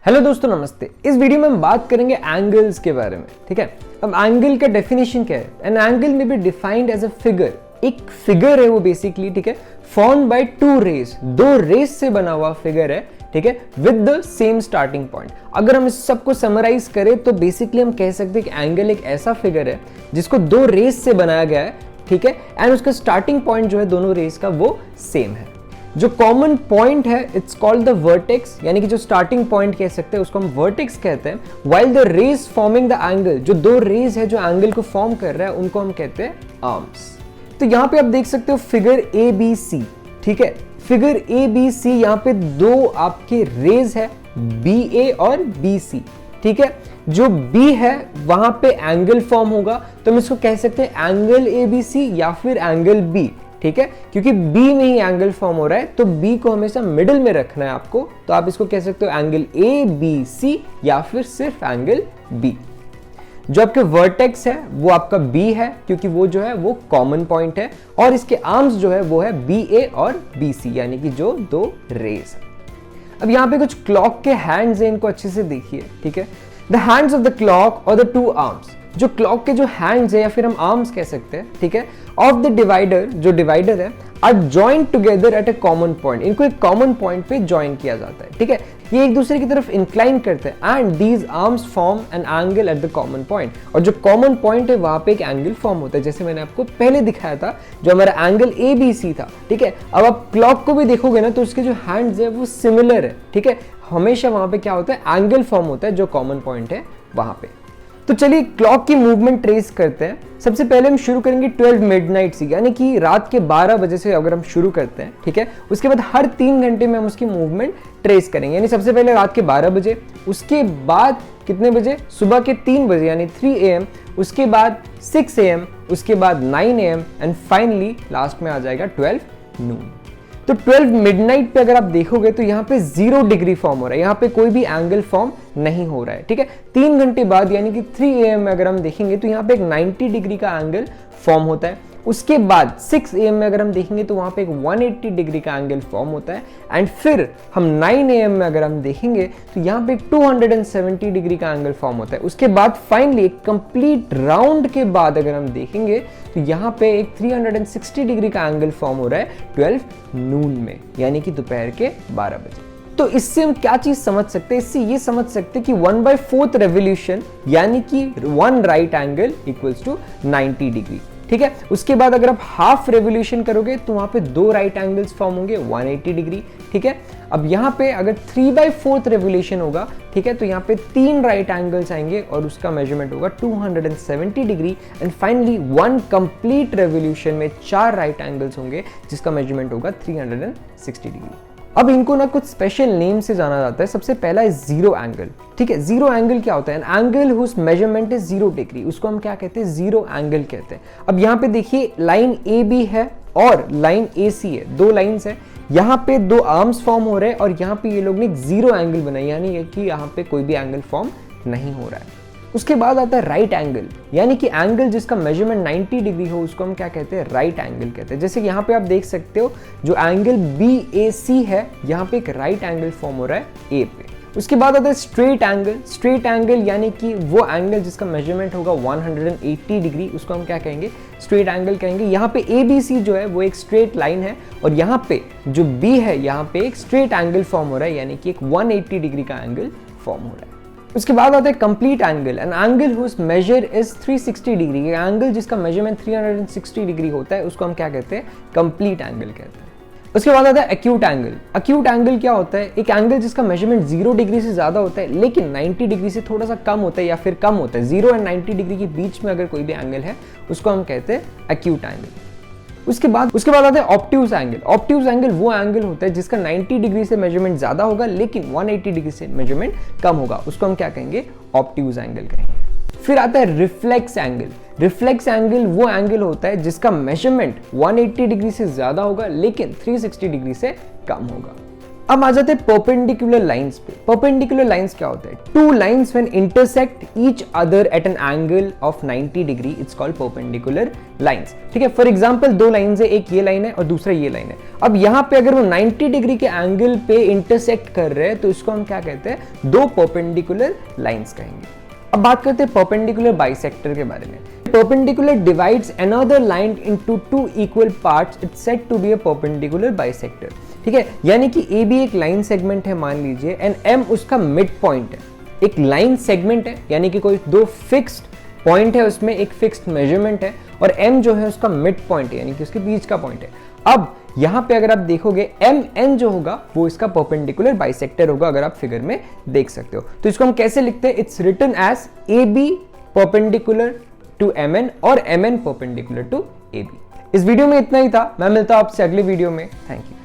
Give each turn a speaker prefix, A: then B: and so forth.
A: Hello दोस्तों, नमस्ते। इस वीडियो में हम बात करेंगे एंगल्स के बारे में। ठीक है, अब एंगल का डेफिनेशन क्या है? An angle may be defined as a figure. एक फिगर है वो बेसिकली, ठीक है, फॉर्म बाय टू रेज, दो रेज से बना हुआ फिगर है, ठीक है, with the same starting point. अगर हम इस सबको समराइज करें तो बेसिकली हम कह सकते हैं कि एंगल एक ऐसा फिगर है जिसको दो रेज से बनाया गया है, ठीक है, एंड उसका स्टार्टिंग पॉइंट जो है दोनों रेज का वो सेम है। जो कॉमन पॉइंट है इट्स कॉल्ड द वर्टेक्स, यानी कि जो स्टार्टिंग पॉइंट कह सकते हैं उसको हम वर्टेक्स कहते हैं। While the rays forming the angle, जो दो रेज है जो एंगल को फॉर्म कर रहा है उनको हम कहते हैं आर्म्स। तो यहां पे आप देख सकते हो फिगर ए बी सी, ठीक है, फिगर ए बी सी, यहां पे दो आपके रेज है बी ए और बी सी, ठीक है। जो बी है वहां पे एंगल फॉर्म होगा तो हम इसको कह सकते हैं एंगल ए बी सी या फिर एंगल बी, ठीक है, क्योंकि बी में ही एंगल फॉर्म हो रहा है तो बी को हमेशा मिडिल में रखना है आपको, तो आप इसको कह सकते हो एंगल ए बी सी या फिर सिर्फ एंगल बी। जो आपके वर्टेक्स है वो आपका बी है क्योंकि वो जो है वो कॉमन पॉइंट है, और इसके आर्म्स जो है वो है बी ए और बी सी, यानी कि जो दो रेज है। अब यहाँ पे कुछ क्लॉक के हैंड्स हैं, इनको अच्छे से देखिए, ठीक है। The hands of the clock और द टू आर्म्स, जो क्लॉक के जो हैंड्स है या फिर हम आर्म्स कह सकते हैं, ठीक है, ऑफ द डिवाइडर, जो डिवाइडर है, are joined together at a common point. इनको एक कॉमन पॉइंट पे जॉइन किया जाता है, ठीक है, ये एक दूसरे की तरफ इंक्लाइन करते हैं and these arms form an angle at the common point. और जो कॉमन पॉइंट है वहां पे एक एंगल फॉर्म होता है, जैसे मैंने आपको पहले दिखाया था जो हमारा एंगल ए बी सी था, ठीक है। अब आप क्लॉक को भी देखोगे ना तो उसके जो हैंड्स है वो सिमिलर है, ठीक है, हमेशा वहां पे क्या होता है, एंगल फॉर्म होता है जो कॉमन पॉइंट है वहां पे। तो चलिए क्लॉक की मूवमेंट ट्रेस करते हैं। सबसे पहले हम शुरू करेंगे 12 मिडनाइट से, यानी कि रात के 12 बजे से अगर हम शुरू करते हैं, ठीक है, उसके बाद हर 3 घंटे में हम उसकी मूवमेंट ट्रेस करेंगे। यानी सबसे पहले रात के 12 बजे, उसके बाद कितने बजे, सुबह के 3 बजे यानी 3 AM, उसके बाद 6 AM, उसके बाद 9 AM एंड फाइनली लास्ट में आ जाएगा 12 नून। तो 12 मिडनाइट पे अगर आप देखोगे तो यहाँ पे 0 डिग्री फॉर्म हो रहा है, यहाँ पे कोई भी एंगल फॉर्म नहीं हो रहा है, ठीक है। 3 घंटे बाद यानी कि 3 AM में अगर हम देखेंगे तो यहाँ पे एक 90 डिग्री का एंगल फॉर्म होता है। उसके बाद 6 AM में अगर हम देखेंगे तो वहां पे एक 180 डिग्री का एंगल फॉर्म होता है, एंड फिर हम 9 AM में अगर हम देखेंगे तो यहाँ पे एक 270 डिग्री का एंगल फॉर्म होता है। उसके बाद फाइनली एक कंप्लीट राउंड के बाद अगर हम देखेंगे तो यहाँ पे एक 360 डिग्री का एंगल फॉर्म हो रहा है 12 नून में, यानी कि दोपहर के 12 बजे। तो इससे हम क्या चीज समझ सकते हैं? इससे ये समझ सकते हैं कि 1/4 रेवोल्यूशन यानी कि 1 right angle equals to 90 degree, ठीक है। उसके बाद अगर आप हाफ रेवोल्यूशन करोगे तो वहां पे 2 राइट एंगल्स फॉर्म होंगे 180 डिग्री, ठीक है। अब यहाँ पे अगर 3/4 रेवोल्यूशन होगा, ठीक है, तो यहाँ पे 3 राइट एंगल्स आएंगे और उसका मेजरमेंट होगा 270 degree, and finally 1 complete revolution में 4 राइट एंगल्स होंगे जिसका मेजरमेंट होगा 360 डिग्री। अब इनको ना कुछ स्पेशल नेम से जाना जाता है। सबसे पहला है जीरो एंगल, ठीक है। जीरो एंगल क्या होता है? An angle whose measurement is 0 degree, उसको हम क्या कहते हैं? जीरो एंगल कहते हैं। अब यहाँ पे देखिए लाइन ए बी है और लाइन ए सी है, 2 लाइन्स है, यहाँ पे 2 आर्म्स फॉर्म हो रहे हैं और यहाँ पे ये लोग ने एक जीरो एंगल बनाई, यानी कि यहाँ पे कोई भी एंगल फॉर्म नहीं हो रहा है। उसके बाद आता है राइट एंगल, यानी कि एंगल जिसका मेजरमेंट 90 डिग्री हो उसको हम क्या कहते हैं? राइट एंगल कहते हैं। जैसे यहाँ पे आप देख सकते हो जो एंगल BAC है, यहाँ पे एक राइट एंगल फॉर्म हो रहा है A पे। उसके बाद आता है स्ट्रेट एंगल। स्ट्रेट एंगल यानी कि वो एंगल जिसका मेजरमेंट होगा 180 डिग्री, उसको हम क्या कहेंगे? स्ट्रेट एंगल कहेंगे। यहाँ पे ABC जो है वो एक स्ट्रेट लाइन है और यहाँ पे जो B है यहाँ पे एक स्ट्रेट एंगल फॉर्म हो रहा है, यानी कि एक 180 डिग्री का एंगल फॉर्म हो रहा है। उसके बाद आता है complete angle, an angle whose measure is 360 degree. Angle जिसका मेजरमेंट 360 डिग्री होता है उसको हम क्या कहते हैं? कंप्लीट एंगल कहते हैं। उसके बाद आता है एक्यूट एंगल। एक्यूट एंगल क्या होता है? एक एंगल जिसका मेजरमेंट 0 डिग्री से ज्यादा होता है लेकिन 90 डिग्री से थोड़ा सा कम होता है या फिर कम होता है। 0 एंड 90 डिग्री के बीच में अगर कोई भी एंगल है उसको हम कहते हैं एक्यूट एंगल। उसके बाद आता है ऑब्ट्यूज एंगल। ऑब्ट्यूज एंगल वो एंगल होता है जिसका 90 डिग्री से मेजरमेंट ज्यादा होगा लेकिन 180 डिग्री से मेजरमेंट कम होगा, उसको हम क्या कहेंगे? ऑब्ट्यूज एंगल कहेंगे। फिर आता है रिफ्लेक्स एंगल। रिफ्लेक्स एंगल वो एंगल होता है जिसका मेजरमेंट 180 डिग्री से ज्यादा होगा लेकिन 360 डिग्री से कम होगा। अब आ जाते हैं परपेंडिकुलर लाइंस पे। परपेंडिकुलर लाइंस क्या होता है? Two lines when intersect each other at an angle of 90 degree, it's called perpendicular lines. ठीक है, फॉर एग्जांपल दो लाइंस है, एक ये लाइन है और दूसरा ये लाइन है। अब यहाँ पे अगर वो 90 डिग्री के एंगल पे इंटरसेक्ट कर रहे हैं तो इसको हम क्या कहते हैं? दो परपेंडिकुलर लाइंस कहेंगे। अब बात करते हैं परपेंडिकुलर बाइसेक्टर के बारे में। Perpendicular divides another line into two equal parts, it's said to be a perpendicular bisector. ठीक है, यानी कि ए भी एक लाइन सेगमेंट है मान लीजिए, एंड एम उसका मिड पॉइंट है। एक लाइन सेगमेंट है यानी कि कोई दो फिक्स्ड पॉइंट है, उसमें एक फिक्स्ड मेजरमेंट है, और एम जो है उसका मिड पॉइंट है यानी कि उसके बीच का पॉइंट है। अब यहां पे अगर आप देखोगे एम एन जो होगा वो इसका परपेंडिकुलर बाइसेक्टर होगा, अगर आप फिगर में देख सकते हो। तो इसको हम कैसे लिखते हैं? It's written as A B perpendicular to M N और M N perpendicular to A B. इस वीडियो में इतना ही था, मैं मिलता हूं आपसे अगले वीडियो में। Thank you.